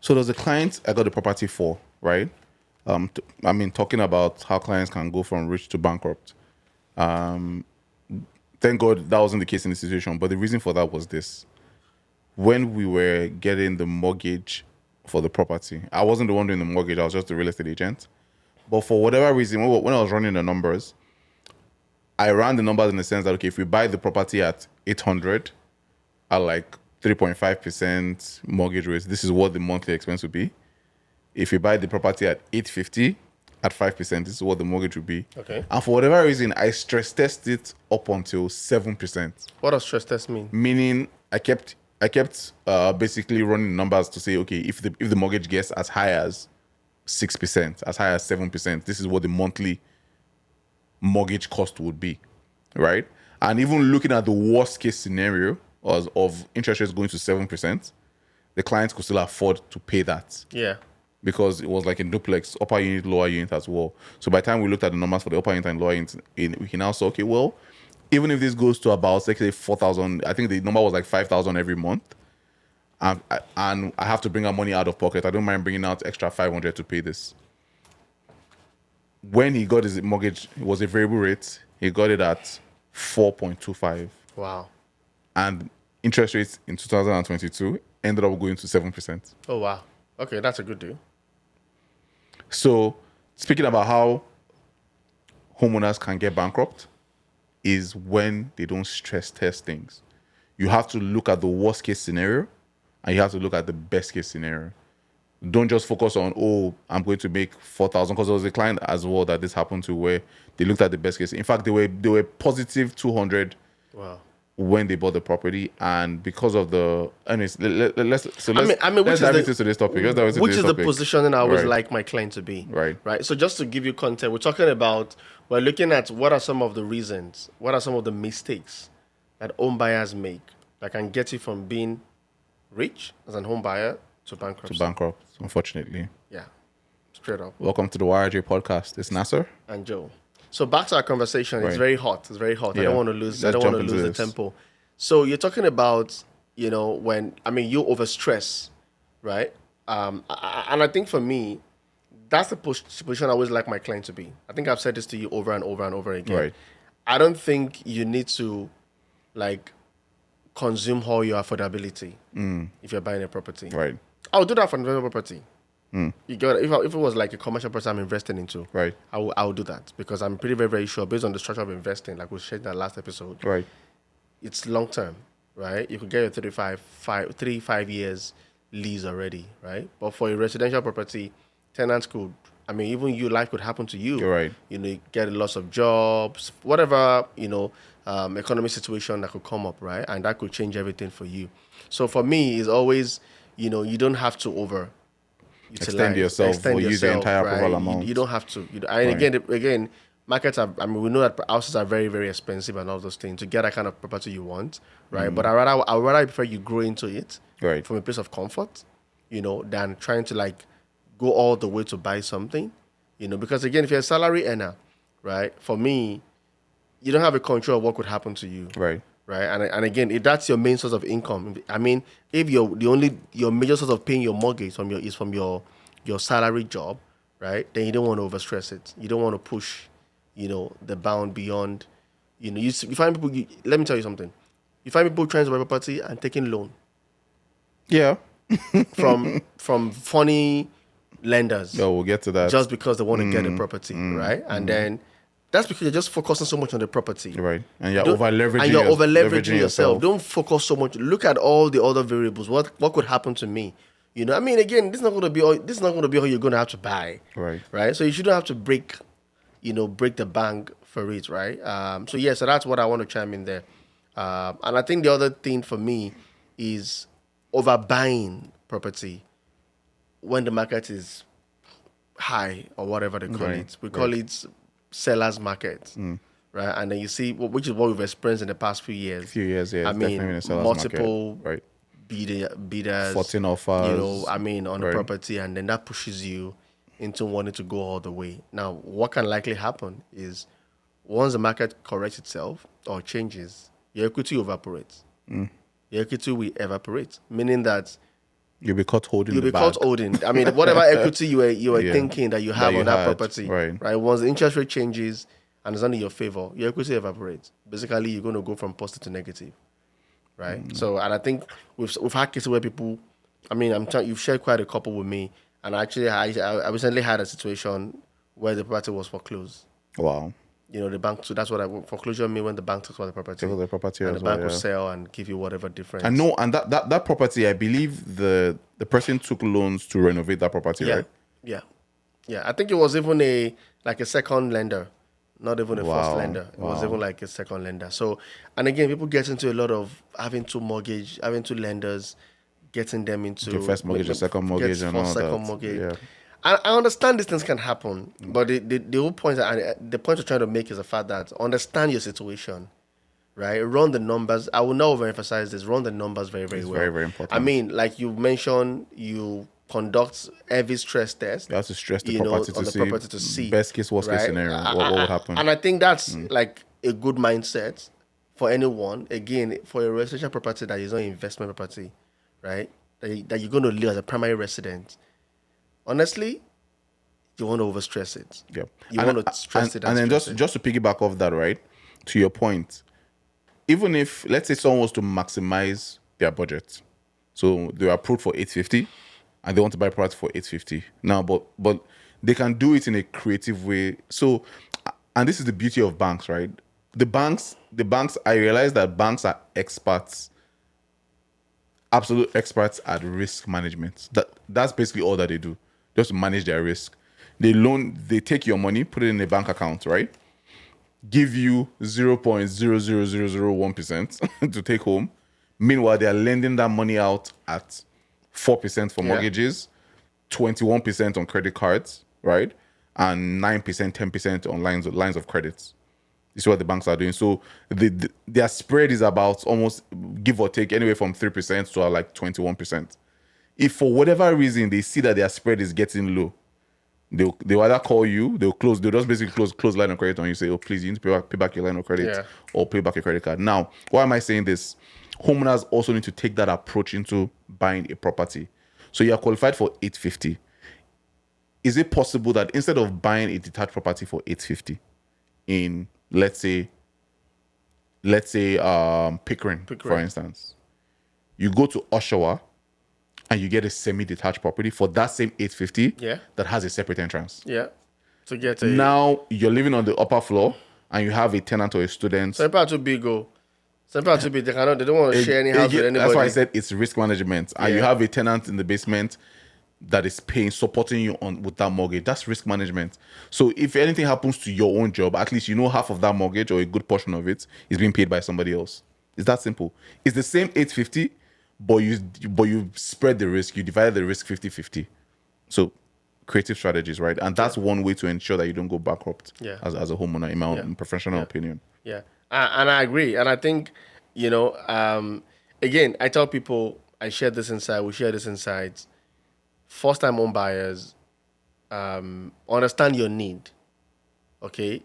So there's a client I got the property for, right? Talking about how clients can go from rich to bankrupt. Thank God that wasn't the case in this situation. But the reason for that was this. When we were getting the mortgage for the property, I wasn't the one doing the mortgage. I was just the real estate agent. But for whatever reason, when I was running the numbers, I ran the numbers in the sense that, okay, if we buy the property at 800 at like 3.5% mortgage rates, this is what the monthly expense would be. If you buy the property at 850 at 5%, this is what the mortgage would be. Okay. And for whatever reason, I stress tested it up until 7%. What does stress test mean? Meaning I kept basically running numbers to say, okay, if the mortgage gets as high as 6%, as high as 7%, this is what the monthly mortgage cost would be, right? And even looking at the worst case scenario of interest rates going to 7%, the clients could still afford to pay that. Yeah. Because it was like a duplex, upper unit, lower unit as well. So by the time we looked at the numbers for the upper unit and lower unit, we can now say, okay, well, even if this goes to about, let's say, 4,000, I think the number was like 5,000 every month, and I have to bring out money out of pocket. I don't mind bringing out extra 500 to pay this. When he got his mortgage, it was a variable rate. He got it at 4.25. Wow. And interest rates in 2022 ended up going to 7%. Oh, wow. Okay, that's a good deal. So, speaking about how homeowners can get bankrupt is when they don't stress test things. You have to look at the worst case scenario and you have to look at the best case scenario. Don't just focus on, oh, I'm going to make 4,000, because there was a client as well that this happened to where they looked at the best case. In fact, they were positive 200 Wow. when they bought the property, and because of the anyways, let's which dive is into this topic. which is the positioning I always like my client to be. Right. Right. So just to give you content, we're looking at what are some of the reasons, what are some of the mistakes that home buyers make that can get you from being rich as an home buyer to bankruptcy. Unfortunately. Yeah. Straight up. Welcome to the YRJ podcast. It's Nasser And Joe. So back to our conversation. It's Right. very hot. It's very hot. I Yeah. don't want to lose. Let's I don't want to jump lose into the this. tempo. So you're talking about, when you overstress, right? And I think for me, that's the position I always like my client to be. I think I've said this to you over and over and over again. Right. I don't think you need to, consume all your affordability if you're buying a property. Right. I'll do that for investment property. You get it? If it was like a commercial property I'm investing into, Right. I will do that because I'm pretty very, very sure based on the structure of investing, like we shared in that last episode, Right. it's long term, right? You could get your 5 years lease already, right? But for a residential property, tenants could, even life could happen to you. You're right. You get a loss of jobs, whatever, economic situation that could come up, right? And that could change everything for you. So for me, it's always, you don't have to Extend yourself or use the entire approval amount. You don't have to. Again, markets are. we know that houses are very, very expensive and all those things to get that kind of property you want, right? But I would rather prefer you grow into it, Right. from a place of comfort, than trying to go all the way to buy something, because again, if you're a salary earner, right? For me, you don't have a control of what could happen to you, Right. right? And again, if that's your main source of income, if your major source of paying your mortgage is from your salary job, right? Then you don't want to overstress it. You don't want to push, the bound beyond. You find people. Let me tell you something. You find people trying to buy property and taking loan Yeah. from funny lenders. No, we'll get to that. Just because they want to get a property, right? And then that's because you're just focusing so much on the property. Right. And you're over-leveraging And you're over-leveraging yourself. Don't focus so much. Look at all the other variables. What could happen to me? Again, this is not going to be all you're going to have to buy. Right. Right? So you shouldn't have to break the bank for it, right? So that's what I want to chime in there. And I think the other thing for me is overbuying property when the market is high or whatever they call it. We call it seller's market, right? And then you see, which is what we've experienced in the past few years. Yeah. It's definitely in a seller's multiple market. Right. bidders, 14 offers. on the property, and then that pushes you into wanting to go all the way. Now, what can likely happen is once the market corrects itself or changes, your equity evaporates. Your equity will evaporate, meaning that You'll be caught holding You'll the be caught bag. holding. I mean, whatever equity you were Yeah. thinking that you That have you on that had, property, right. Once the interest rate changes and it's not in your favor, your equity evaporates. Basically, you're going to go from positive to negative, right? So, and I think we've had cases where people, I mean, you've shared quite a couple with me, and actually, I recently had a situation where the property was foreclosed. Wow. The bank. So that's what foreclosure mean when the bank takes over the property, Take over the property and as the well, bank will yeah. sell and give you whatever difference. I know, and that property, I believe the person took loans to renovate that property, Yeah, right? yeah. I think it was even a second lender, not even a first Wow. lender. It was Wow. even like a second lender. So, and again, people get into a lot of having two lenders, getting them into Your first mortgage, your second mortgage, and all second that. mortgage. Yeah. I understand these things can happen, but the whole point, the point we're trying to make is the fact that understand your situation, right? Run the numbers. I will not overemphasize this. Run the numbers very, very It's well. very, very important. I mean, like you mentioned, you conduct every stress test. You have to stress the you know, property on to the see property to see best case, worst case right? scenario. What would happen? And I think that's like a good mindset for anyone. Again, for a residential property that is not investment property, right? That you're going to live as a primary resident. Honestly, you want to overstress it. Yeah. You want to stress it and then stress it. just to piggyback off that, right? To your point, even if let's say someone was to maximize their budget, so they are approved for 850 and they want to buy product for 850 now, but they can do it in a creative way. So, and this is the beauty of banks, right? The banks, I realize that banks are experts, absolute experts at risk management. That's basically all that they do, just to manage their risk. They take your money, put it in a bank account, right? Give you 0.00001% to take home. Meanwhile, they are lending that money out at 4% for mortgages, 21% on credit cards, right? And 9%, 10% on lines of credits. This is what the banks are doing. So their spread is about almost, give or take, anywhere from 3% to like 21%. If for whatever reason they see that their spread is getting low, they'll either call you, they'll just basically close line of credit on you, say, oh, please, you need to pay back your line of credit or pay back your credit card. Now, why am I saying this? Homeowners also need to take that approach into buying a property. So you're qualified for 850. Is it possible that instead of buying a detached property for 850 in, let's say Pickering, for instance, you go to Oshawa and you get a semi-detached property for that same 850 that has a separate entrance. Yeah. To get a... Now you're living on the upper floor and you have a tenant or a student. Some people are too big, Some people are too big. They don't want to share any house with anybody. That's why I said it's risk management. And you have a tenant in the basement that is supporting you with that mortgage. That's risk management. So if anything happens to your own job, at least you know half of that mortgage or a good portion of it is being paid by somebody else. It's that simple. It's the same 850, but you spread the risk. You divide the risk 50-50. So creative strategies, right? And that's one way to ensure that you don't go bankrupt as a homeowner, in my own professional opinion. Yeah. And I agree. And I think, again, I tell people, we share this insights. First-time home buyers, understand your need. Okay?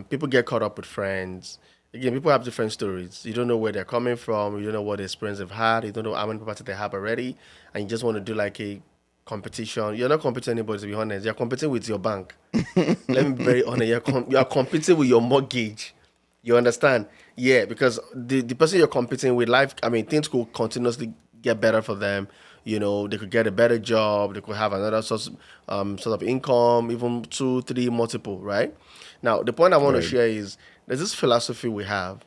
People get caught up with friends. Again, people have different stories. You don't know where they're coming from. You don't know what experience they've had. You don't know how many properties they have already. And you just want to do like a competition. You're not competing with anybody, to be honest. You're competing with your bank. Let me be very honest. You're competing with your mortgage. You understand? Yeah, because the person you're competing with, things could continuously get better for them. They could get a better job. They could have another sort of income, even 2, 3, multiple, right? Now, the point I want to share is there's this philosophy we have.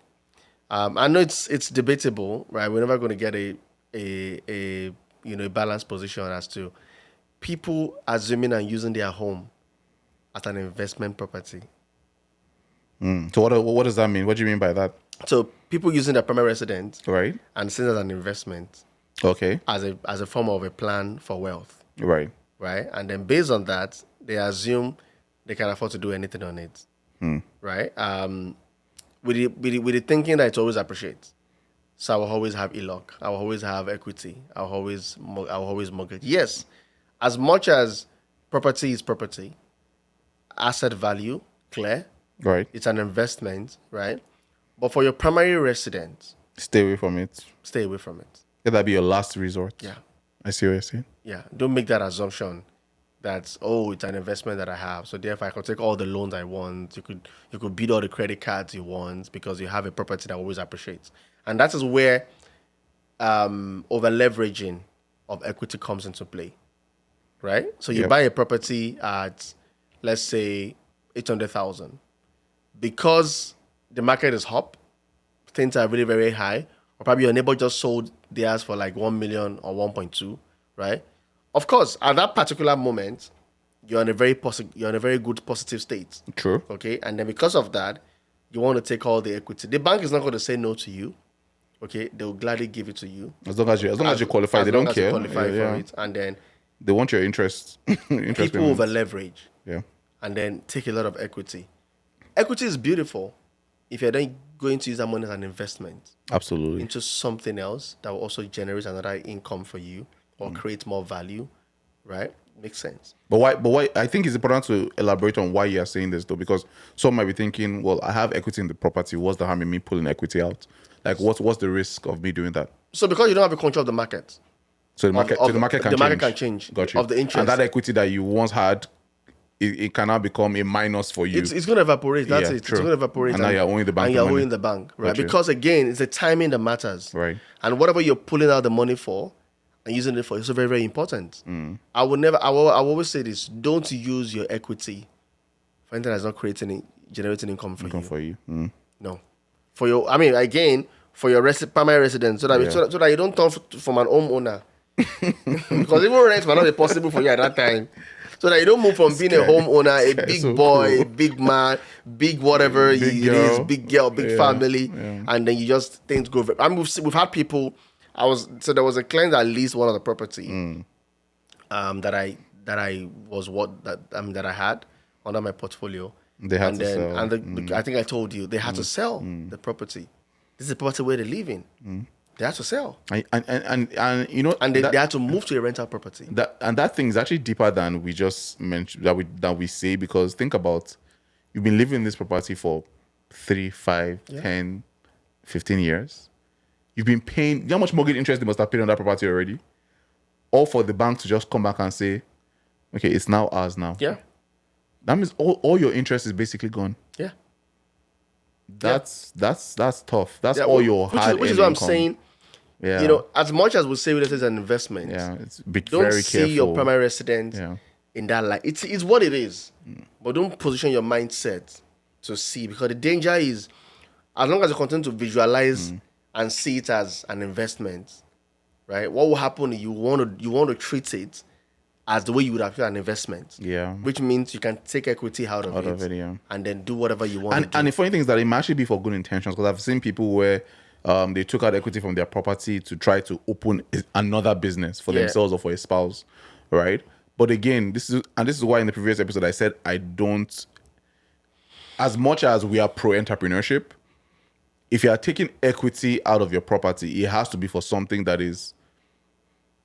I know it's debatable, right? We're never going to get a balanced position as to people assuming and using their home as an investment property. So what does that mean? What do you mean by that? So people using their primary residence, right, and seeing it as an investment, okay, as a form of a plan for wealth, right, and then based on that, they assume they can afford to do anything on it, right? With the thinking that it's always appreciate. So I will always have ELOC. I will always have equity. I will always mortgage. Yes, as much as property is property, asset value clear. Right. It's an investment, right? But for your primary residence, stay away from it. Stay away from it. Let that be your last resort. Yeah. I see what you're saying. Yeah, don't make that assumption that, oh, it's an investment that I have, so therefore I can take all the loans I want. You could beat all the credit cards you want because you have a property that always appreciates. And that is where over leveraging of equity comes into play, right? So you Yep. buy a property at, let's say, 800,000. Because the market is hot, things are really very high, or probably your neighbor just sold theirs for like 1 million or 1.2, right? Of course, at that particular moment, you're in a very good positive state. True. Okay. And then because of that, you want to take all the equity. The bank is not going to say no to you. Okay. They'll gladly give it to you. As long as you qualify, they long don't as you care. qualify Yeah, for yeah. it. And then They want your interest. interest people over payments. leverage Yeah. and then take a lot of equity. Equity is beautiful if you're then going to use that money as an investment Absolutely. into something else that will also generate another income for you or create more value, right? Makes sense. But why? But why? I think it's important to elaborate on why you are saying this, though, because some might be thinking, "Well, I have equity in the property. What's the harm in me pulling equity out? Like, what's the risk of me doing that?" So because you don't have a control of the market, So the market, of the market can the change. market can change Got you. of the interest. And that equity that you once had, it can now become a minus for you. It's going to evaporate. That's Yeah, it. true. It's going to evaporate. And now you're owing the bank And the you're money. owing the bank, right? Got you. Because again, it's the timing that matters. Right. And whatever you're pulling out the money for and using it for is so very, very important. Mm. I will always say this: don't use your equity for anything that's not generating income for Come you. for you. Mm. No. For your, I mean, again, for your primary residence, so that you don't turn from an homeowner. Because even rent might not be possible for you at that time. So that you don't move from being a homeowner, a guy is big so boy, cool. a big man, big whatever Big it is, girl. big girl, big Yeah, family, yeah. and then you just things go. I mean, we've had people. There was a client that leased one of the property, Mm. that I had under my portfolio. They had and to then sell. and I think I told you they had to sell the property. This is the property where they live in. They had to sell, And you know, and they had to move to a rental property. that thing is actually deeper than we just mentioned that we say, because think about, you've been living in this property for 3, 5, 10, 15 years. You've been paying, you know how much mortgage interest they must have paid on that property already? Or for the bank to just come back and say, okay, it's now ours now. Yeah, That means all your interest is basically gone. yeah. That's tough. That's Yeah, all your hard which is what I'm income. saying. Yeah. You know, as much as we say real estate is an investment, Yeah. It's be don't very see careful. your primary residence Yeah. in that light. It's what it is, but don't position your mindset to see, because the danger is, as long as you continue to visualize and see it as an investment, right? What will happen? You want to treat it as the way you would have an investment. Yeah. Which means you can take equity out of it, yeah. and then do whatever you want to do. And the funny thing is that it might actually be for good intentions, because I've seen people where they took out equity from their property to try to open another business for themselves or for a spouse, right? But again, this is why in the previous episode I said I don't. As much as we are pro entrepreneurship, if you are taking equity out of your property, it has to be for something that is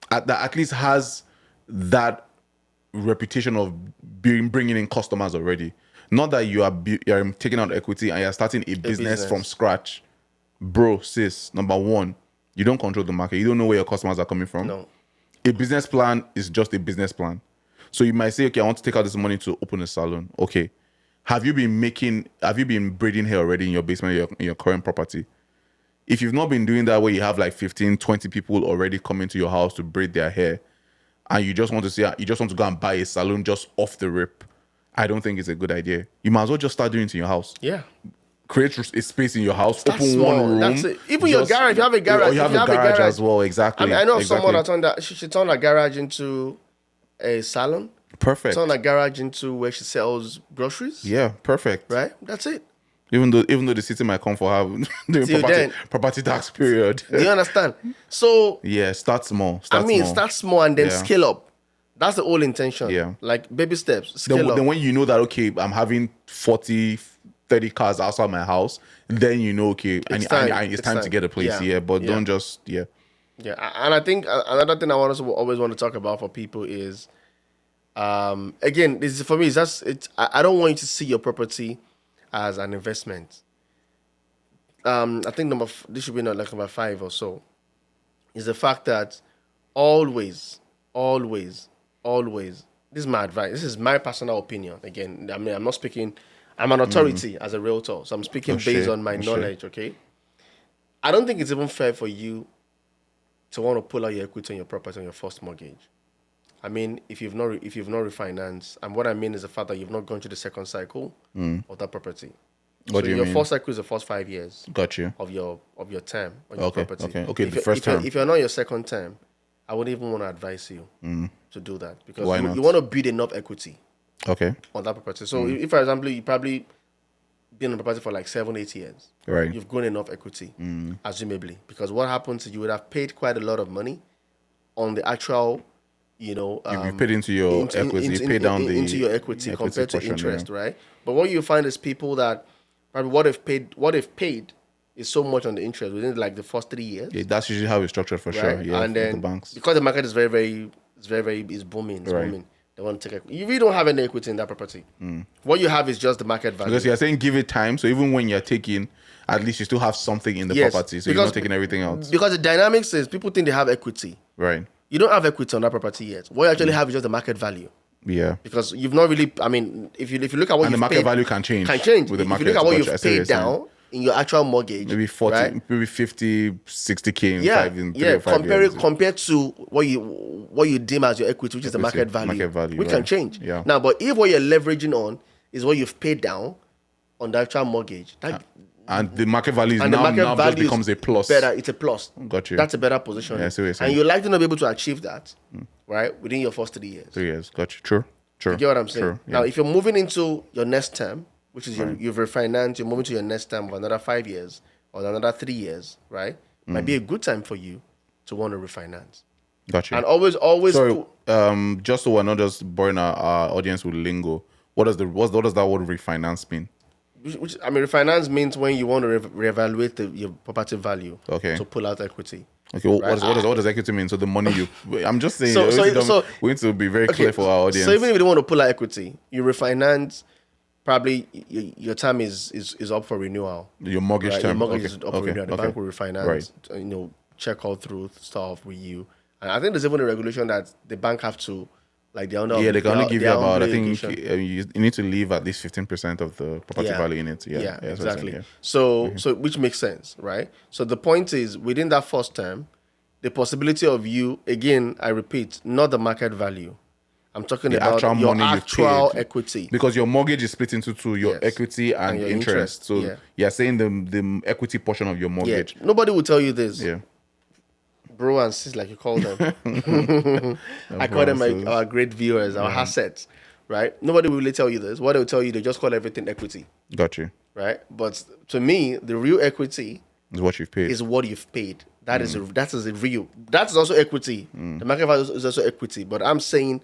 that at least has that reputation of bringing in customers already. Not that you are taking out equity and you're starting a business from scratch. Bro, sis, number one, you don't control the market. You don't know where your customers are coming from. No. A business plan is just a business plan. So you might say, okay, I want to take out this money to open a salon. Okay. Have you been braiding hair already in your basement, in your current property? If you've not been doing that, where you have like 15, 20 people already coming to your house to braid their hair, and you just want to go and buy a salon just off the rip, I don't think it's a good idea. You might as well just start doing it in your house. Yeah. Create a space in your house, That's open small. one room. That's it. Even your garage, if you have a garage, Or you have a garage as well, exactly. I mean, I know exactly. someone that she turned her garage into a salon. Perfect. Turned her garage into where she sells groceries. Yeah, perfect. Right? That's it. Even though the city might come for her during property tax period. Do you understand? So yeah, start small. Start small and then Yeah. scale up. That's the whole intention. Yeah. Like baby steps. Scale up. Then when you know that, okay, I'm having 40, 30 cars outside my house, then you know, okay, it's time to get a place here. But don't just, Yeah, and I think another thing I always want to talk about for people is, again, this is for me. I don't want you to see your property as an investment. I think this should be like number 5 or so. Is the fact that always, always, always. This is my advice. This is my personal opinion. Again, I mean, I'm not speaking. I'm an authority as a realtor, so I'm speaking based on my knowledge. Okay. I don't think it's even fair for you to want to pull out your equity on your property on your first mortgage. I mean, if you've not refinanced, and what I mean is the fact that you've not gone through the second cycle of that property. What do you mean? Your first cycle is the first 5 years. Got you. Of your term on your property. Okay. The first term. If you're not your second term, I wouldn't even want to advise you to do that because Why not? you want to build enough equity. Okay. On that property. So if, for example, you probably been on the property for like 7-8 years, right? You've grown enough equity, assumably, because what happens is you would have paid quite a lot of money on the actual, you paid into your equity, you paid down into your equity compared to portion, interest, right? But what you find is people that probably what they've paid is so much on the interest within like the first 3 years. Yeah, that's usually how it's structured for sure. Yeah, and then the banks, because the market is very booming, booming. They want to take equity. You really don't have any equity in that property. What you have is just the market value. Because you're saying give it time, so even when you're taking, at least you still have something in the property, so you're not taking everything out. Because the dynamics is people think they have equity. Right. You don't have equity on that property yet. What you actually have is just the market value. Yeah. Because you've not really. I mean, if you look at what the market value can change. With the market. If you look at what you've paid down in your actual mortgage, maybe 40, right? maybe 50, 60K in 3 or 5 years. Compared to what you deem as your equity, which is the market value, which can change. Yeah. Now, but if what you're leveraging on is what you've paid down on the actual mortgage, and the market value is now just becomes a plus. Better, it's a plus. Got you. That's a better position. Yeah, and you're likely not be able to achieve that, right, within your first 3 years. 3 years. Got you. True. You get what I'm saying? True. Yeah. Now, if you're moving into your next term, which is you've refinanced, you're moving to your next term of another 5 years or another 3 years, right? Might be a good time for you to want to refinance. Got you. And always. Sorry, just so we're not just boring our audience with lingo. What does that word refinance mean? Which I mean, refinance means when you want to reevaluate your property value. Okay. To pull out equity. Okay, what does equity mean? So the money you... I'm just saying, we need to be very clear for our audience. So even if you don't want to pull out equity, you refinance, probably your term is up for renewal. Your mortgage term. Your mortgage is up for renewal. The bank will refinance, right. Check all through stuff with you. And I think there's even a regulation that the bank have to... Like they can only give you about, I think you need to leave at least 15% of the property value in it. Yeah, exactly. So which makes sense, right? So the point is, within that first term, the possibility of you, again, I repeat, not the market value. I'm talking about your actual equity. Because your mortgage is split into two, your equity and your interest. So you're saying the equity portion of your mortgage. Yeah. Nobody will tell you this. Yeah. Bro and sis, like you call them. I call them our great viewers, our assets, right? Nobody will really tell you this. What they'll tell you, they just call everything equity. Got you. Right? But to me, the real equity is what you've paid. That is the real. That's also equity. The market value is also equity. But I'm saying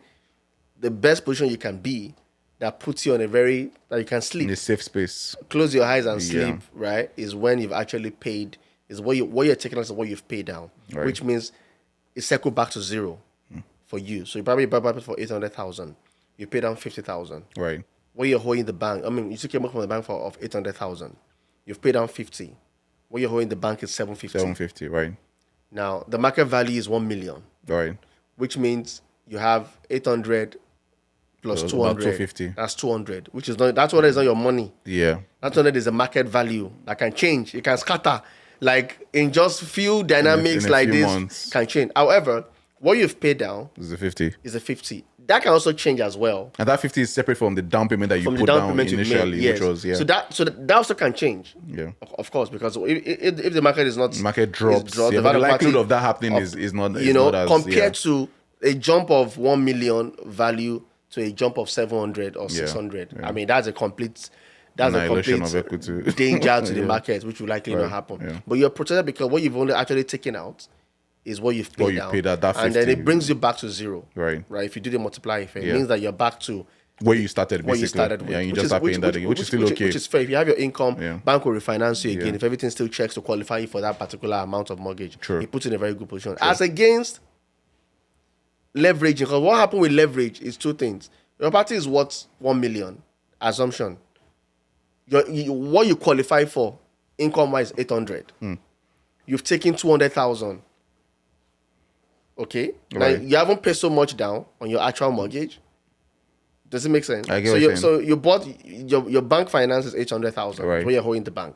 the best position you can be that puts you on that you can sleep. In a safe space. Close your eyes and sleep, right? Is when you've actually paid. Is what you're taking out is what you've paid down, which means it's circled back to zero for you. So you probably buy it for 800,000. You pay down 50,000. Right. What you're holding the bank, I mean, you took your money from the bank of 800,000. You've paid down 50. What you're holding the bank is 750. 750, right. Now the market value is 1 million. Right. Which means you have 800 plus 200. About 250. That's 200. Which is not. That's what is not your money. Yeah. That 200 is a market value that can change. It can scatter. Like in just few dynamics in a like few this months. Can change. However, what you've paid down is a 50. Is a 50. That can also change as well. And that 50 is separate from the down payment that you put down initially, which was So that also can change. Yeah. Of course, because if the market is not market drops, the likelihood of that happening is not compared to a jump of 1 million value to a jump of 700 or 600. Yeah. I mean, that's a complete of equity. Danger to the market, which will likely not happen. Yeah. But you're protected because what you've only actually taken out is what you've paid down. That 50. And then it brings you back to zero. Right. If you do the multiplying effect, it means that you're back to where you started, basically. With. Yeah, you just start paying that again, which is still okay. Which is fair. If you have your income, bank will refinance you again. If everything still checks to qualify you for that particular amount of mortgage, it puts you in a very good position. As against leveraging, because what happened with leverage is two things. Your property is worth 1 million, assumption. What you qualify for, income-wise, 800. You've taken 200,000. Okay. Right. Now you haven't paid so much down on your actual mortgage. Does it make sense? I get So what you're saying. you bought your bank finance is 800,000. Right. What you're holding the bank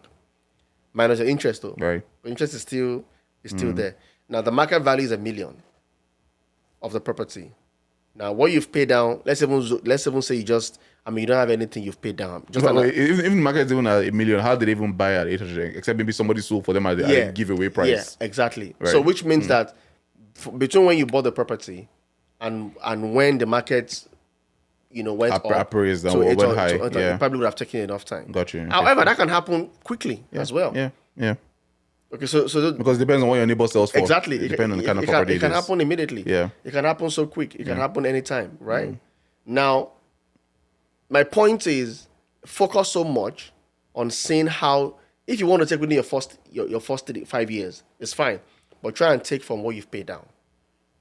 minus your interest though. Right. The interest is still there. Now the market value is 1 million of the property. Now what you've paid down, let's even say you don't have anything you've paid down. Just But wait, even the market's even at 1 million, how did they even buy at 800? Except maybe somebody sold for them at a giveaway price. Yeah, exactly. Right. So which means that between when you bought the property and when the market went up Appraised and to went 800 high. to 800, Yeah. it probably would have taken enough time. Got you. Okay. However, that can happen quickly as well. Yeah. Okay, so Because it depends on what your neighbor sells for. exactly. It depends on the kind of it property can it is. happen immediately. Yeah. It can happen so quick. It can happen anytime, right? Now, my point is focus so much on seeing how, if you want to take within your first 5 years, it's fine. But try and take from what you've paid down,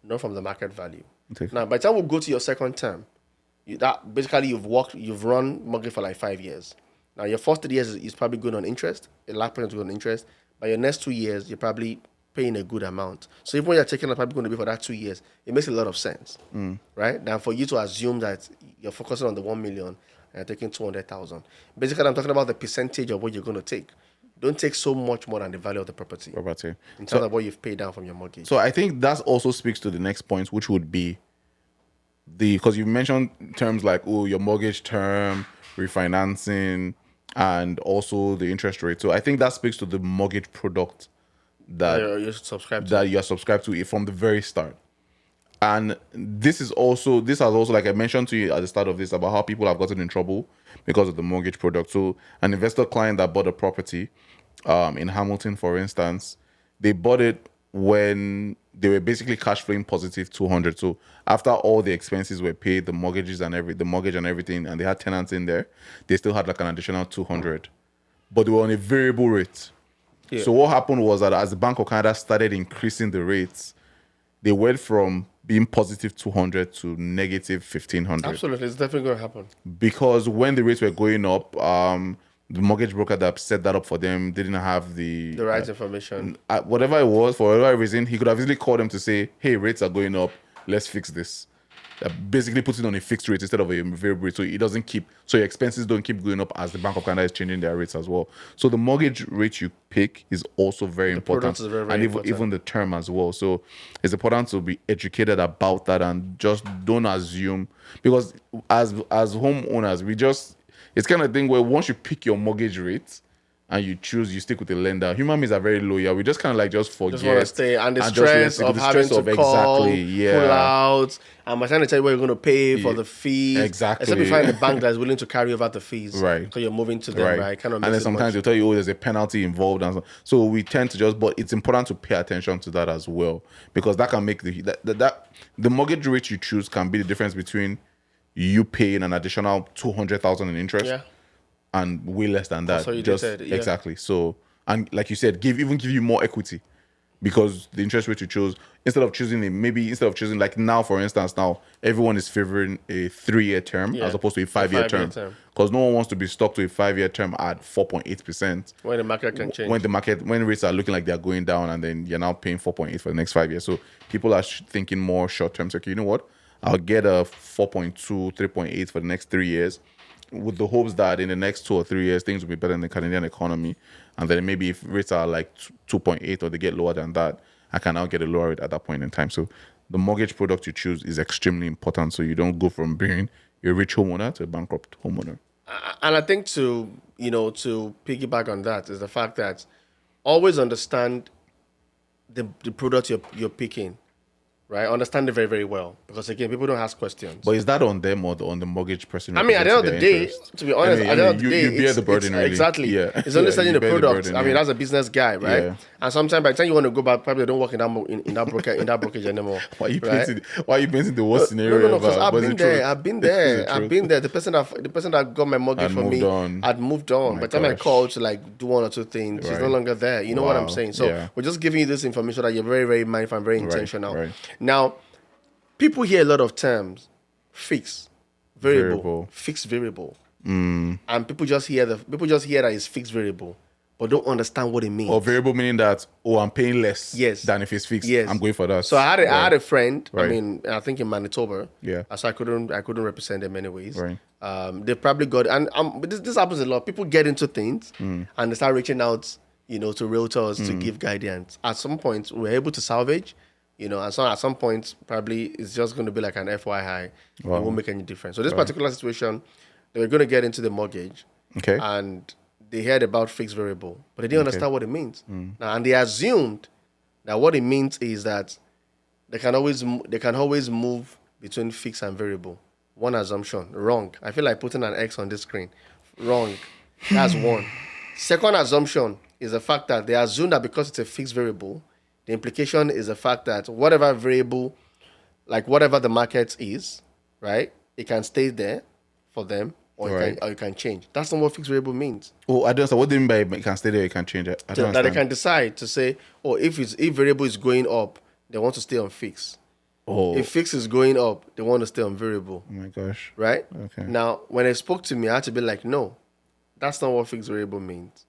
not from the market value. Okay. Now, by the time we go to your second term, you've run mortgage for like 5 years. Now, your first 3 years is probably good on interest, a large percentage good on interest. But your next 2 years, you're probably paying a good amount. So even when you're taking, probably going to be for that 2 years, it makes a lot of sense, right? Now, for you to assume that you're focusing on the 1 million and you're taking 200,000, basically, I'm talking about the percentage of what you're going to take. Don't take so much more than the value of the property in terms of what you've paid down from your mortgage. So I think that also speaks to the next point, which would be because you mentioned terms like, your mortgage term, refinancing, and also the interest rate. So I think that speaks to the mortgage product that you're subscribed to. that you are subscribed to from the very start. And this has also, like I mentioned to you at the start of this, about how people have gotten in trouble because of the mortgage product. So an investor client that bought a property in Hamilton, for instance, they bought it when they were basically cash flowing positive 200. So after all the expenses were paid, the mortgage and everything, and they had tenants in there, they still had like an additional 200. But they were on a variable rate. Yeah. So what happened was that as the Bank of Canada started increasing the rates, they went from being positive 200 to negative 1,500. Absolutely, it's definitely going to happen. Because when the rates were going up, the mortgage broker that set that up for them didn't have the right information. Whatever it was, for whatever reason, he could have easily called them to say, hey, rates are going up, let's fix this. Basically puts it on a fixed rate instead of a variable rate, so it doesn't keep, so your expenses don't keep going up as the Bank of Canada is changing their rates as well. So the mortgage rate you pick is also very important, is very, very and important. even the term as well. So it's important to be educated about that and just don't assume, because as homeowners, it's kind of thing where once you pick your mortgage rate and you stick with the lender. Human beings are very loyal. We just kind of like forget. Just want to stay, and the and stress of having to call, pull out, and by trying to tell you what you're going to pay for the fees. Exactly. Except you find a bank that's willing to carry over the fees, Right? Because you're moving to them, right? Kind of. And then sometimes they'll tell you, there's a penalty involved, and so we tend to but it's important to pay attention to that as well, because that can make the mortgage rate you choose can be the difference between you paying an additional 200,000 in interest. Yeah. And way less than that. So you said, yeah. Exactly. So, and like you said, give you more equity, because the interest rate you chose, instead of choosing like now, for instance, now everyone is favoring a 3-year term as opposed to a 5-year term, because no one wants to be stuck to a 5-year term at 4.8%. When the market can change. When rates are looking like they're going down, and then you're now paying 4.8 for the next 5 years. So people are thinking more short term. So, okay, you know what? I'll get a 4.2, 3.8 for the next 3 years, with the hopes that in the next 2 or 3 years, things will be better in the Canadian economy. And then maybe if rates are like 2.8 or they get lower than that, I can now get a lower rate at that point in time. So the mortgage product you choose is extremely important, so you don't go from being a rich homeowner to a bankrupt homeowner. And I think to piggyback on that is the fact that always understand the product you're picking. Right, understand it very, very well, because again, people don't ask questions. But is that on them or on the mortgage person? I mean, at the end of the day, to be honest, at the end of the day, you bear the burden, really. Exactly. Yeah. It's understanding the product. Burden, I mean, as a business guy, right? Yeah. And sometimes by the time you want to go back, probably they don't work in that brokerage anymore. Why are you painting the worst scenario? No, because I've been there. The person that got my mortgage for me had moved on. By the time I called to like do 1 or 2 things, she's no longer there. You know what I'm saying? So we're just giving you this information so that you're very, very mindful and very intentional. Right. Now, people hear a lot of terms: fixed, variable. Fixed variable, and people just hear that it's fixed variable, but don't understand what it means. Or variable meaning that, I'm paying less Yes. than if it's fixed. Yes. I'm going for that. So I had a friend. I Right. mean, I think in Manitoba. Yeah. So I couldn't represent them anyways. Right. They probably got but this happens a lot. People get into things and they start reaching out, to realtors to give guidance. At some point, we're able to salvage, and so at some point, probably it's just going to be like an FYI. Wow. It won't make any difference. So this particular situation, they were going to get into the mortgage. Okay. And they heard about fixed variable, but they didn't understand what it means. Now, and they assumed that what it means is that they can always move between fixed and variable. One assumption, wrong. I feel like putting an X on this screen. Wrong. That's one. Second assumption is the fact that they assume that because it's a fixed variable, the implication is the fact that whatever variable, like whatever the market is, right, it can stay there for them. Or you can change. That's not what fixed variable means. Oh, I don't understand. What do you mean by it can stay there, it can change it? I don't That they understand. can decide to say, if variable is going up, they want to stay on fixed. Oh. If fixed is going up, they want to stay on variable. Oh my gosh. Right? Okay. Now, when they spoke to me, I had to be like, no, that's not what fixed variable means.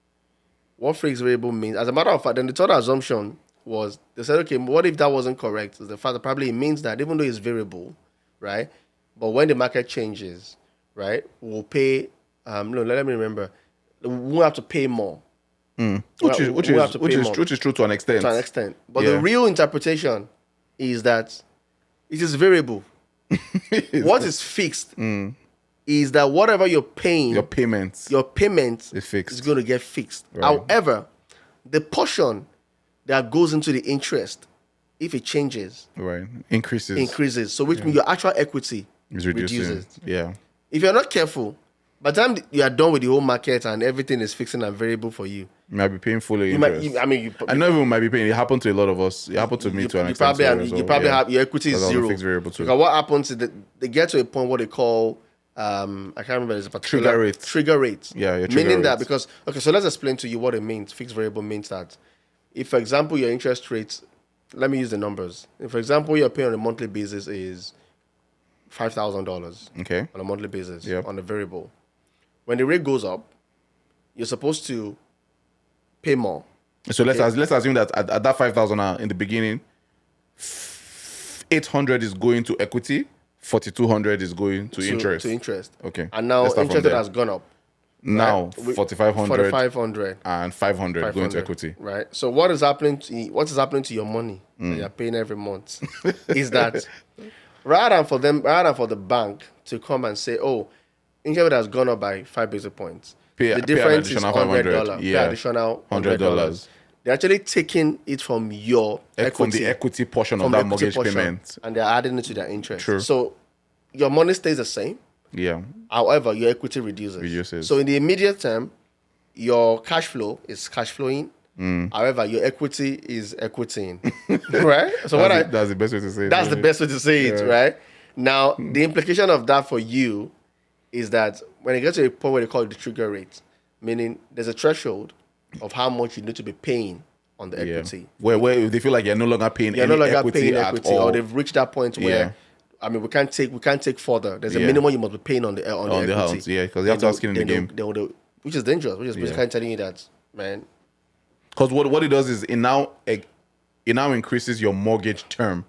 What fixed variable means, as a matter of fact, then the third assumption was, they said, okay, what if that wasn't correct? Is the fact that probably it means that even though it's variable, right? But when the market changes, right, we'll pay, let me remember, we won't have to pay more. Which is true to an extent. To an extent. But the real interpretation is that it is variable. What is fixed is that whatever you're paying, Your payment is fixed. is going to get fixed. Right. However, the portion that goes into the interest, if it changes, Right. Increases. So which means your actual equity Is reducing. reduces. Yeah. If you're not careful, by the time you are done with the whole market and everything is fixing and variable for you, You might be paying fully you might. interest. You I know everyone might be paying. It happened to a lot of us. It happened to me to an extent. you probably have your equity is Because I was on zero. fixed variable too. Because what happens is that they get to a point what they call I can't remember, there's a particular Trigger rate. Trigger rate. Yeah, your trigger meaning that rate. because so let's explain to you what it means. Fixed variable means that if, for example, your interest rate, let me use the numbers. If, for example, your pay on a monthly basis is $5,000 Okay. on a monthly basis Yep. on a variable, when the rate goes up, you're supposed to pay more. So let's assume that at that 5,000 in the beginning, 800 is going to equity, 4,200 is going to interest. To interest. Okay. And now Let's start from interest rate there. has gone up. Now, Right? 4,500 4,500. and 500 going to 500, equity. Right. So what is happening to your money that you're paying every month is that rather than for the bank to come and say, oh, interest rate has gone up by 5 basis points. Pay The difference is additional $100. $500. Pay Yeah. additional $100. $100. They're actually taking it from your From equity, the equity portion of from that equity mortgage portion, payment. and they're adding it to their interest. True. So your money stays the same. Yeah. However, your equity reduces. So in the immediate term, your cash flow is cash flowing. However, your equity is equitying. Right? So That's the best way to say it. that's the really. best way to say it, Yeah. right? Now, the implication of that for you is that when it gets to a point where they call it the trigger rate, meaning there's a threshold of how much you need to be paying on the Yeah. equity. Where they feel like you're no longer paying You're any no longer equity paying at equity, all. or they've reached that point where, Yeah. I mean, we can't take further. There's a Yeah. minimum you must be paying on the equity. house, yeah, 'cause you have to ask in the game. Which is dangerous. Which is basically telling you that, man. Because what it does is it now increases your mortgage term.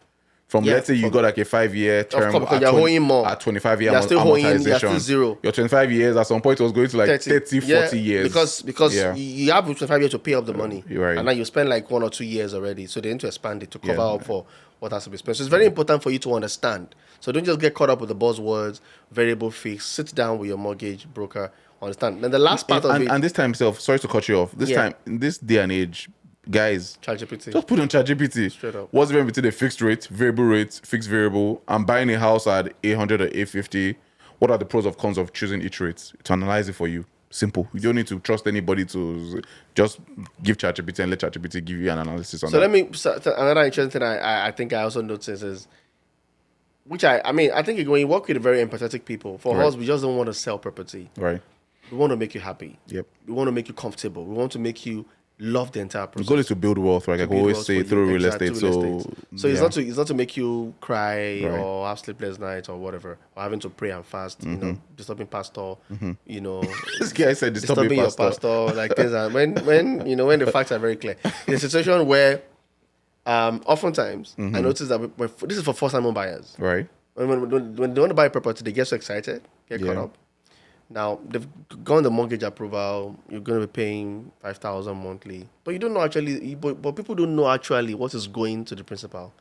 From Yeah, let's say you got like a 5-year term course, because at you're owing more. at 25-year You're still owing, amortization. you're still zero. Your 25 years at some point it was going to like 30 40 years. Because Yeah. you have 25 years to pay up the money. You're right. And now you spend like 1 or 2 years already. So they need to expand it to cover Yeah. up for what has to be spent. So it's very important for you to understand. So don't just get caught up with the buzzwords, variable fix. Sit down with your mortgage broker, understand. Then the last part of it, and this time itself, sorry to cut you off. This Yeah. time, in this day and age, guys, ChatGPT. just put on ChatGPT. Straight up. What's the difference between a fixed rate, variable rate, fixed variable? I'm buying a house at 800 or 850. What are the pros and cons of choosing each rate? To analyze it for you. Simple. You don't need to trust anybody to just give ChatGPT and let ChatGPT give you an analysis on So that. another interesting thing I think I also noticed is, which I mean, I think when you work with very empathetic people, for Right. us, we just don't want to sell property. Right. We want to make you happy. Yep. We want to make you comfortable. We want to make you love the entire The process. goal is to build wealth, right? Like I Build always wealth say, for through you. real Exactly, estate. through real So, estate. So it's not to make you cry Right. or have sleepless nights or whatever, or having to pray and fast. You know, disturbing pastor. You know, This guy said disturbing your pastor, like things. And when you know when the facts are very clear, in a situation where, oftentimes I notice that this is for first-time home buyers. Right. When they want to buy a property, they get so excited, get caught Yeah. up. Now they've gone the mortgage approval. You're going to be paying 5,000 monthly, but you don't know actually. But people don't know actually what is going to the principal,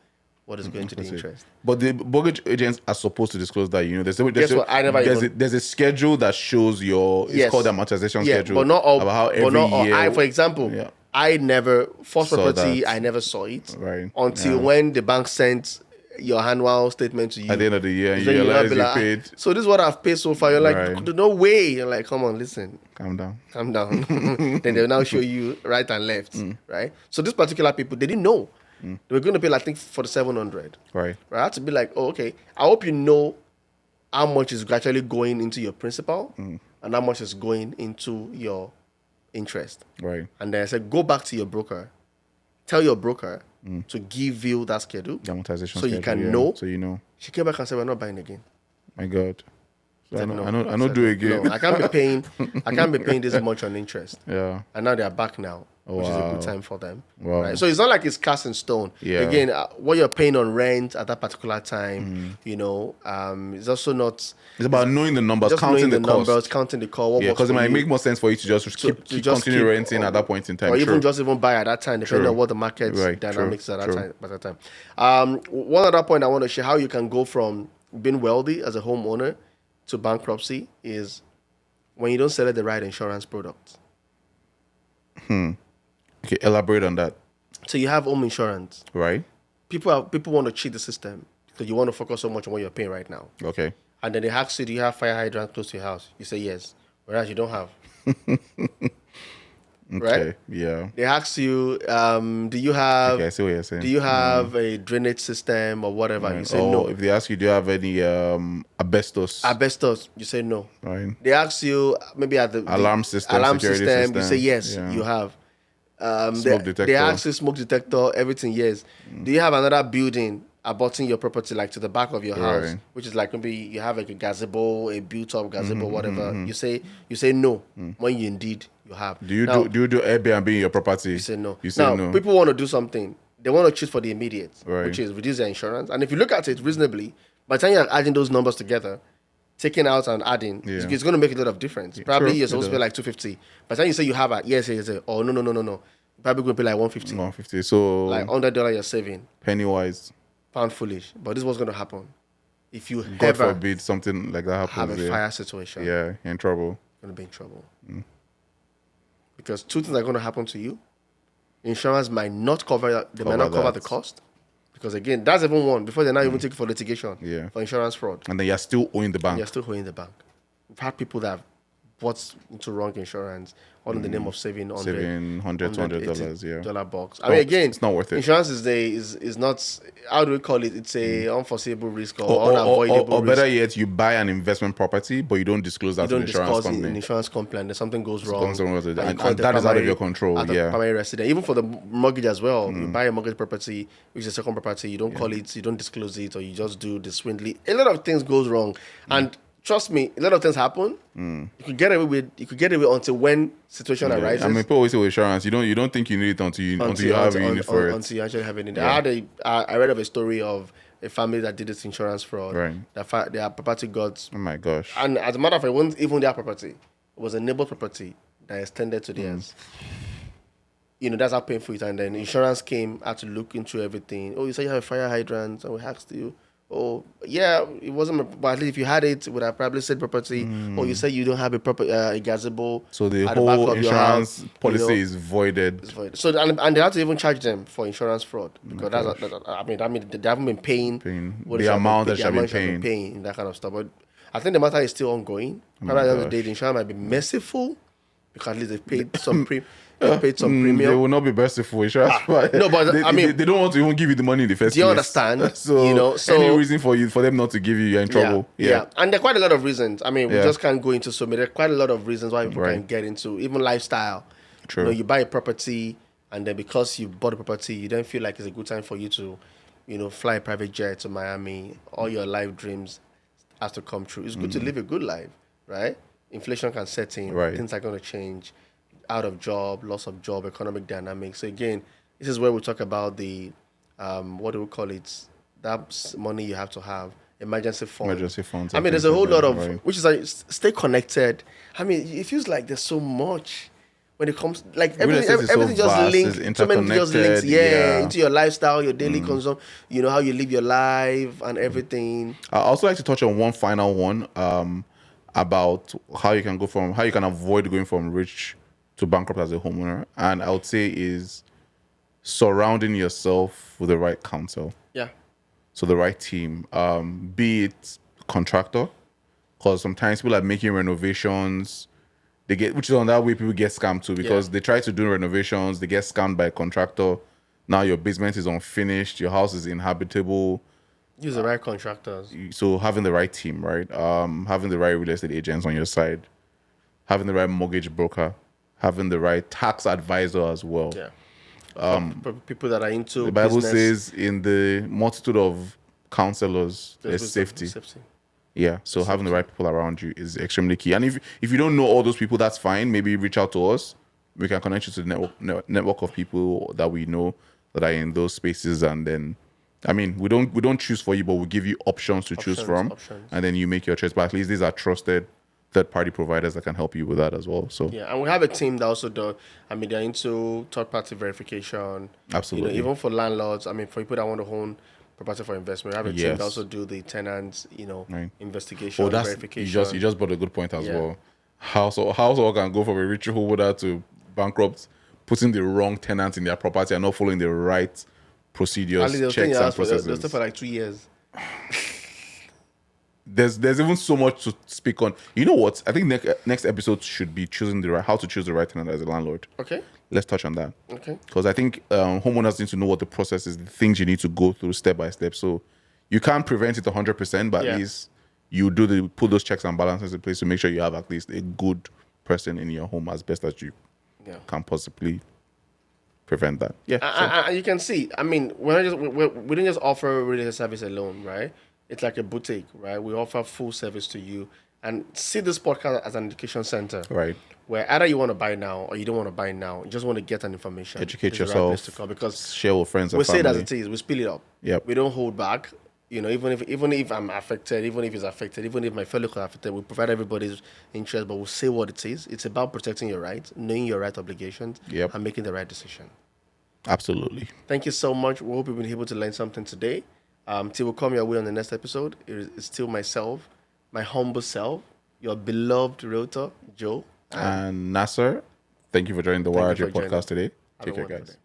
what is going to the That's it. interest. But the mortgage agents are supposed to disclose that. You know, Guess what? I never there's a schedule that shows your. It's Yes. called the amortization Yeah, schedule. but not all. About how but every not all. year. For example, Yeah. I never first Saw property. that. I never saw it Right. until Yeah. when the bank sent your annual statement to you At the end of the year, and Then you you'll realize be you like, paid. So this is what I've paid so far. You're like, Right. no way. You're like, come on, listen. Calm down. Calm down. Then they'll now show you right and left, right? So these particular people, they didn't know. They were going to pay, I think, for the 700. Right. Right? I had to be like, oh, okay. I hope you know how much is actually going into your principal and how much is going into your interest. Right. And then I said, go back to your broker. Tell your broker to give you that schedule. The amortization So you schedule, can yeah. know. So you know. She came back and said, we're not buying again. My God. So I Said, know. no. I know. I I know. said, Do no, again. No, I can't be paying this much on interest. Yeah. And now they are back now, which is a Wow. good time for them. Wow. Right? So it's not like it's cast in stone. Yeah. Again, what you're paying on rent at that particular time, you know, it's also not It's about knowing the numbers, just counting knowing the the cost. numbers, counting the call. What Yeah, works because it for might you, make more sense for you to just to keep just continue keep- renting at that point in time. or even True. just even buy at that time, depending True. on what the market Right, dynamics true, at that true. time. At that time. One other point I want to share how you can go from being wealthy as a homeowner to bankruptcy is when you don't select the right insurance product. Okay, elaborate on that. So you have home insurance. Right. People want to cheat the system because you want to focus so much on what you're paying right now. Okay. And then they ask you, do you have fire hydrant close to your house? You say yes, whereas you don't have. Okay. Right? Yeah. They ask you, do you have Okay, I see what you're saying. do you have a drainage system or whatever? You say or no. if they ask you, do you have any asbestos? Asbestos, you say no. Right. They ask you maybe at the Alarm system, alarm security system, you say system. yes, Yeah. you have. Smoke They detector. ask you smoke detector, everything, yes. Do you have another building abutting your property, like to the back of your house, Right. which is like maybe you have like a gazebo, a built-up gazebo, whatever. You say no when you indeed you have. Do you Now, do you do Airbnb in your property? you say no. You say now, no. people want to do something. They want to choose for the immediate, Right. which is reduce their insurance. And if you look at it reasonably, by the time you're adding those numbers together, taking out and adding, Yeah. it's going to make a lot of difference. Probably true, you're it supposed to pay does. like 250. By the time you say you have a yes, oh no. You're probably going to pay like 150. 150. So Like $100 you're saving. penny wise. Pound foolish. But this is what's going to happen. If you God ever forbid something like that have happens. a Yeah. fire situation, Yeah, you're in trouble. you're going to be in trouble. Because two things are going to happen to you. Insurance might not cover, they might Cover not cover that. the cost. Because again, that's even one. Before they're not even taking for litigation, Yeah. for insurance fraud. And then you're still owing the bank. You're still holding the bank. We've had people that have bought into wrong insurance all in the name of saving Saving $100, $200, yeah. dollar box. I No, mean, again, it's not worth it. Insurance is not, how do we call it? It's a unforeseeable risk or, Or unavoidable or risk. better yet, you buy an investment property, but you don't disclose that You to the don't insurance discuss in company. an insurance company and then something goes wrong. something wrong with it. you And call the that is out of primary- your control, out of yeah. primary resident. Even for the mortgage as well, you buy a mortgage property, which is a second property, you don't call it, you don't disclose it, or you just do the swindly. A lot of things goes wrong. And trust me, a lot of things happen. You could get away until when situation Yeah. arises. I mean, people always say with insurance, you don't think you need it until you have a unit for it. Until you actually have it. Yeah. I read of a story of a family that did this insurance fraud. Right. Their property got, Oh my gosh. and as a matter of fact, it wasn't even their property. It was a neighbor property that extended to theirs. You know, that's how painful it is. And then insurance came, had to look into everything. Oh, you said you have a fire hydrant, and we asked you. Oh, yeah, it wasn't. But at least if you had it, it would have probably said property. Or you say you don't have a proper a gazebo. So the at the back whole of your insurance house, policy you know. is voided. It's void. So and they have to even charge them for insurance fraud because I mean they haven't been paying what The they amount should that have shall be been paying. and that kind of stuff. But I think the matter is still ongoing. Probably at the end of the day, the insurance might be merciful because at least they've paid some premium. They will not be merciful. Insurance. no, but they, I mean- they don't want to even give you the money in the first Do you place. understand? So, You know, so- any reason for them not to give you, you're in trouble. Yeah. And there are quite a lot of reasons. I mean, we Yeah. just can't go into so many. There are quite a lot of reasons why people Right. can get into even lifestyle. True. You buy a property, and then because you bought a property, you don't feel like it's a good time for you to, fly a private jet to Miami. All your life dreams has to come true. It's good to live a good life, right? Inflation can set in. Right. Things are going to change. Out of job, loss of job, economic dynamics. So again, this is where we talk about the, what do we call it? That money you have to have. Emergency fund. Emergency funds. I and mean, there's things a whole like lot that, of, right. which is like, stay connected. I mean, it feels like there's so much when it comes, like Real everything, estate is so everything just vast, links, it's so many just links, interconnected, yeah. into your lifestyle, your daily consumption, how you live your life and everything. I also like to touch on one final one, about how you can avoid going from rich to bankrupt as a homeowner, and I would say is surrounding yourself with the right counsel, Yeah. so the right team, be it contractor, because sometimes people are making renovations, which is on that way people get scammed too, because Yeah. they try to do renovations, they get scammed by a contractor. Now your basement is unfinished, your house is inhabitable. Use the right contractors. So having the right team, right? Having the right real estate agents on your side, having the right mortgage broker, having the right tax advisor as well. Yeah. For people that are into The Bible business, says, in the multitude of counselors, there's wisdom, safety. safety. Yeah, so having the right people around you is extremely key. And if you don't know all those people, that's fine. Maybe reach out to us. We can connect you to the network of people that we know that are in those spaces. And then, I mean, we don't choose for you, but we give you options to choose from, options. and then you make your choice. But at least these are trusted third-party providers that can help you with that as well. So Yeah, and we have a team that also does. I mean, they're into third-party verification. Absolutely. Even for landlords. I mean, for people that want to own property for investment, we have a team Yes. that also do the tenants. Right. Investigation, Oh, that's verification. you just brought a good point as Yeah. well. Household can go from a rich homeowner to bankrupt, putting the wrong tenants in their property and not following the right procedures, At least they'll stay in checks, your and house they'll processes. stay for like 2 years. There's even so much to speak on. You know what? I think next episode should be how to choose the right tenant as a landlord. Okay. Let's touch on that. Okay. Because I think homeowners need to know what the process is, the things you need to go through step by step. So you can't prevent it 100%, but Yeah. at least you put those checks and balances in place to make sure you have at least a good person in your home as best as you can possibly prevent that. Yeah. And you can see, I mean, we don't just offer real estate service alone, right? It's like a boutique, right? We offer full service to you, and see this podcast as an education center, Right. Where either you want to buy now or you don't want to buy now. You just want to get an information. Educate It's the right yourself. place to come, because Share with friends and we say it as family. it is. We spill it up. Yep. We don't hold back. Even if I'm affected, even if it's affected, even if my fellow are affected, we provide everybody's interest, but we'll say what it is. It's about protecting your rights, knowing your right obligations, Yep. and making the right decision. Absolutely. Thank you so much. We hope you've been able to learn something today. Till we come your way on the next episode, it's still myself, my humble self, your beloved realtor, Joe. And Nasser, thank you for joining the Thank Wire you for podcast today. Have a Take care, wonderful guys. day.